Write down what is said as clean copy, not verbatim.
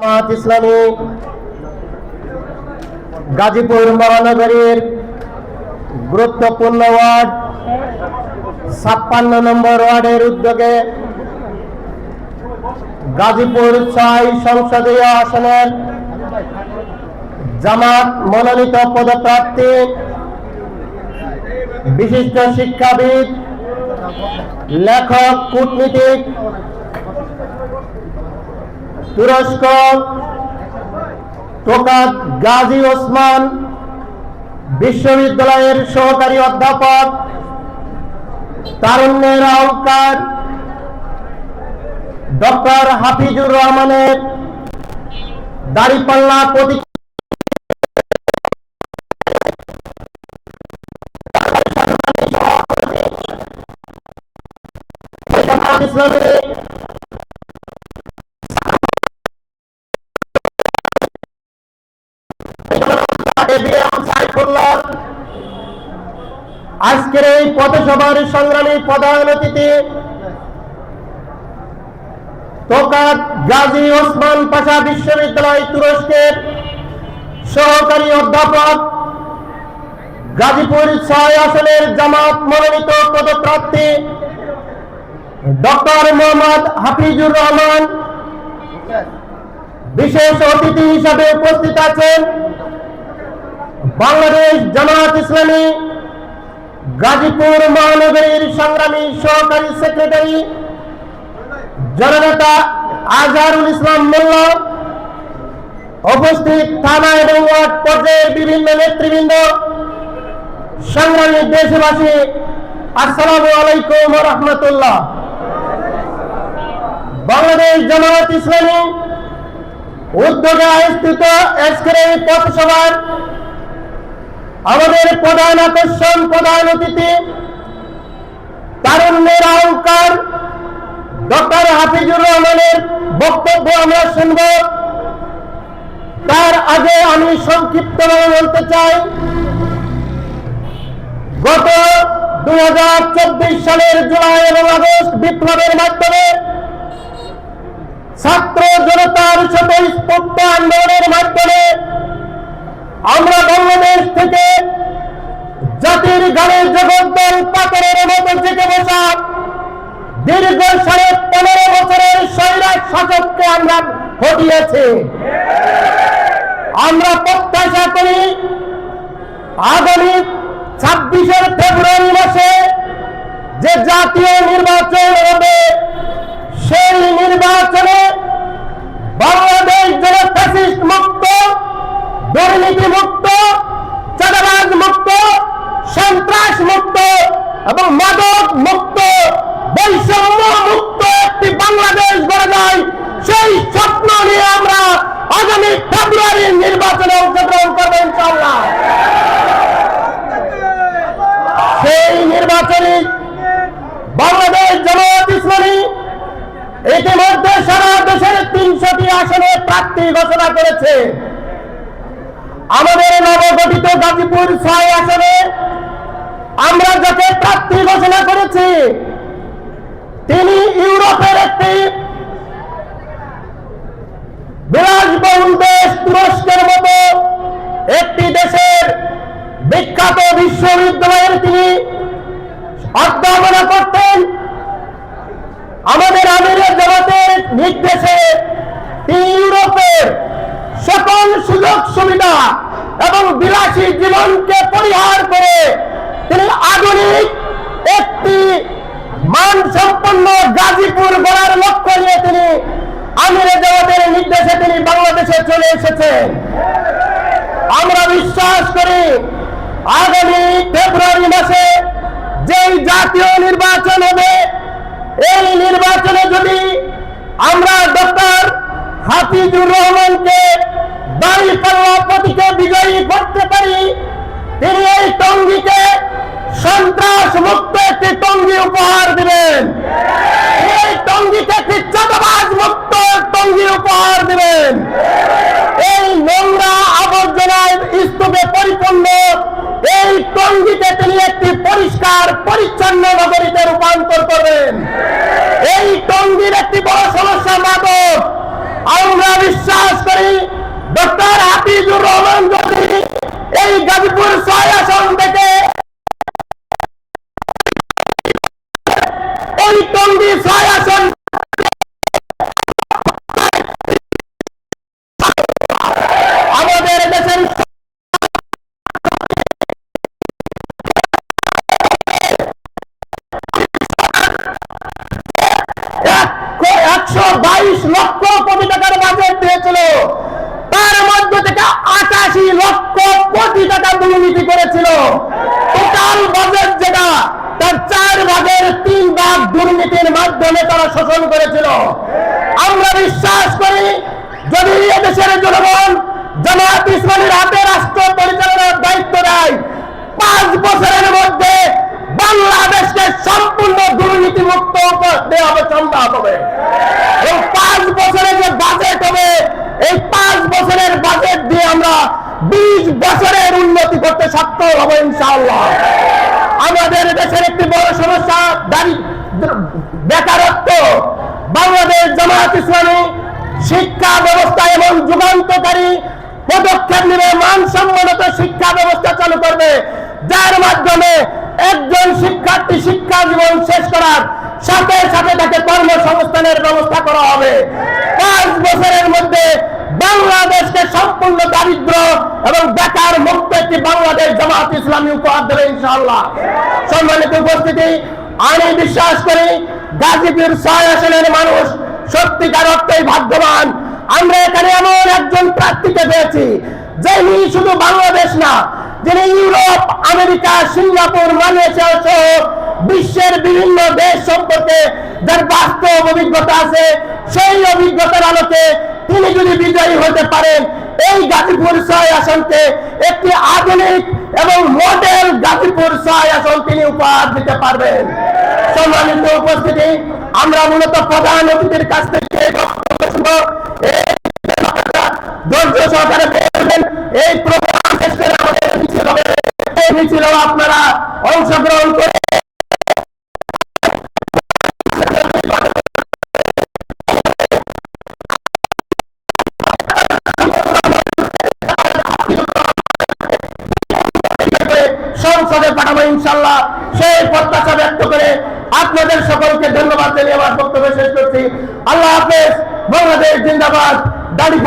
জামাত ইসলামী গাজীপুর মহানগরীর গুরুত্বপূর্ণ ওয়ার্ড 56 নম্বর ওয়ার্ডের উদ্যোগে গাজীপুর 6 সংসদীয় আসনের জামাত মনোনীত পদপ্রার্থী বিশিষ্ট শিক্ষাবিদ, লেখক, কূটনীতিক, তুরস্ক তোকাত গাজী ওসমান বিশ্ববিদ্যালয়ের সহকারী অধ্যাপক, তারুণ্যের আহ্বায়ক ডক্টর হাফিজুর রহমানের দাঁড়িপাল্লা প্রতীক আজকের এই পথসভার সংগ্রামী প্রধান অতিথি তোকাত গাজী ওসমান পাশা বিশ্ববিদ্যালয় তুরস্কের সহকারী অধ্যাপক, গাজীপুর 6 আসনের জামাত মনোনীত পদপ্রার্থী ডক্টর মোহাম্মদ হাফিজুর রহমান। বিশেষ অতিথি হিসাবে উপস্থিত আছেন বাংলাদেশ জামাত ইসলামী গাজীপুর মহানগরীর সংগ্রামী সহকারী সেক্রেটারি জননেতা আজহারুল ইসলাম মোল্লা, উপস্থিত থানা এবং ওয়ার্ড পর্যায়ের বিভিন্ন নেতৃবৃন্দ, সংগ্রামী দেশবাসী, আসসালামু আলাইকুম ওয়া রাহমাতুল্লাহ। বাংলাদেশ জামাত ইসলামী উদ্যোগে আয়োজিত আজকের এই পথসভার আমাদের প্রধান আকর্ষণ, প্রধান অতিথি, তারুণ্যের আহ্বায়ক ডক্টর হাফিজুর রহমানের বক্তব্য আমরা শুনব। তার আগে আমি সংক্ষিপ্তভাবে বলতে চাই, গত 2024 সালের জুলাই এবং আগস্ট বিপ্লবের মাধ্যমে ছাত্র জনতার স্বতঃস্ফূর্ত আন্দোলনের মাধ্যমে আমরা বাংলাদেশ থেকে জাতির গানের জগদ্দল পাথরের মতো জেগে বসা দীর্ঘ 15.5 বছরের স্বৈরাচার শাসককে আমরা হটিয়েছি। আমরা প্রত্যাশা করি আগামী 26 ফেব্রুয়ারি মাসে যে জাতীয় নির্বাচন হবে, সেই নির্বাচনে বাংলাদেশ যেন ফ্যাসিস্ট মুক্ত, দুর্নীতি মুক্ত, চাঁদাবাজ মুক্ত, সন্ত্রাস মুক্ত এবং মাদক মুক্ত, বৈষম্য মুক্ত একটি বাংলাদেশ গড়ে যায়, সেই স্বপ্ন নিয়ে আমরা আগামী ফেব্রুয়ারির নির্বাচনে অংশগ্রহণ করবো ইনশাআল্লাহ। সেই নির্বাচনে বাংলাদেশ জামাত ইসলামী ইতিমধ্যে সারা দেশের 300টি আসনে প্রার্থী ঘোষণা করেছে। আমাদের নবগঠিত গাজীপুর 6 আসনে আমরা যাকে প্রার্থী ঘোষণা করেছি, তিনি ইউরোপের একটি বিলাসবহুল দেশ তুরস্কের মতো একটি দেশের বিখ্যাত বিশ্ববিদ্যালয়ের তিনি অধ্যাপনা করতেন। আমাদের আমিরের জামাতের নির্দেশে তিনি ইউরোপের সকল সুযোগ সুবিধা এবং বিলাসী জীবনকে পরিহার করে তিনি আধুনিক একটি মানসম্পন্ন গাজীপুর গড়ার লক্ষ্য নিয়ে তিনি আমিরের জামাতের নির্দেশে তিনি বাংলাদেশে চলে এসেছেন। আমরা বিশ্বাস করি আগামী ফেব্রুয়ারি মাসে যেই জাতীয় নির্বাচন হবে, এই নির্বাচনে যদি আমরা ডক্টর হাফিজুর রহমানকে দাঁড়িপাল্লা প্রতীকে বিজয়ী করতে পারি, তিনি এই টঙ্গীকে সন্ত্রাস মুক্ত একটি টঙ্গী উপহার দিবেন, এই টঙ্গীকে একটি চাঁদাবাজ মুক্ত টঙ্গী উপহার দিবেন, এই নোংরা আবর্জনায় স্তূপে পরিপূর্ণ এই টঙ্গীকে তিনি একটি পরিষ্কার পরিচ্ছন্ন নগরীতে রূপান্তর করবেন। এই টঙ্গীর একটি বড় সমস্যা মাদক। আমরা বিশ্বাস গাজীপুর 6 আসন থেকে এই টঙ্গী 6 আসন আমাদের দেশের $122 কোটি টাকার বাজেট দিয়েছিল, তার মধ্যে থেকে 88 লক্ষ কোটি টাকা দুর্নীতি করেছিল। টোটাল বাজেট যেটা, তার 4 ভাগের 3 ভাগ দুর্নীতির মাধ্যমে তারা শোষণ করেছিল। আমরা বিশ্বাস করি, যদি এদেশের জনগণ জামায়াত ইসলামীর হাতে রাষ্ট্র পরিচালনার দায়িত্ব দেয়, 5 বছরের মধ্যে বাংলাদেশকে সম্পূর্ণ দুর্নীতি মুক্ত করতে হবে, সম্ভব হবে। এই 5 বছরে যে বাজেট হবে, এই 5 বছরের বাজেট দিয়ে আমরা 20 বছরের উন্নতি করতে সক্ষম হব ইনশাআল্লাহ। আমাদের দেশের একটি বড় সমস্যা বেকারত্ব। বাংলাদেশ জামায়াত ইসলামী শিক্ষা ব্যবস্থা এবং যুগান্তকারী পদক্ষেপ নিয়ে মানসম্মত শিক্ষা ব্যবস্থা চালু করবে, যার মাধ্যমে একজন শিক্ষার্থী শিক্ষা জীবন শেষ করার সাথে সাথে তাকে কর্মসংস্থানের ব্যবস্থা করা হবে। 5 বছরের মধ্যে বাংলাদেশকে সম্পূর্ণ দারিদ্র এবং বেকার মুক্ত একটি বাংলাদেশ জামায়াত ইসলামী উপহার দেবে ইনশাআল্লাহ। সম্মানিত উপস্থিতি, আমি বিশ্বাস করি গাজীপুর 6 আসনের মানুষ সত্যিকার অর্থেই ভাগ্যবান। আমরা এখানে এমন একজন প্রার্থীকে পেয়েছি, যিনি শুধু বাংলাদেশ না, যিনি ইউরোপ, আমেরিকা, সিঙ্গাপুর, মালয়েশিয়া সহ বিশ্বের বিভিন্ন দেশ সম্পর্কে যার বাস্তব অভিজ্ঞতা আছে। সেই অভিজ্ঞতার আলোকে তিনি যদি বিজয়ী হতে পারেন, এই গাজীপুর 6 আসনকে একটি আধুনিক এবং মডেল গাজীপুর 6 আসন তিনি উপহার দিতে পারবেন। সম্মানিত উপস্থিতি, আমরা মূলত প্রধান অতিথির কাছ থেকে ধৈর্য সহকারে বলবেন। এই প্রোগ্রাম শেষে আমাদের মিছিল হবে, এই মিছিল আপনারা অংশগ্রহণ করে সংসদে পাঠাবো ইনশাআল্লাহ। সেই প্রত্যাশা ব্যক্ত করে আপনাদের সকলকে ধন্যবাদ জানিয়ে আমার বক্তব্য শেষ করছি। আল্লাহ হাফেজ। বাংলাদেশ জিন্দাবাদ। দাড়ি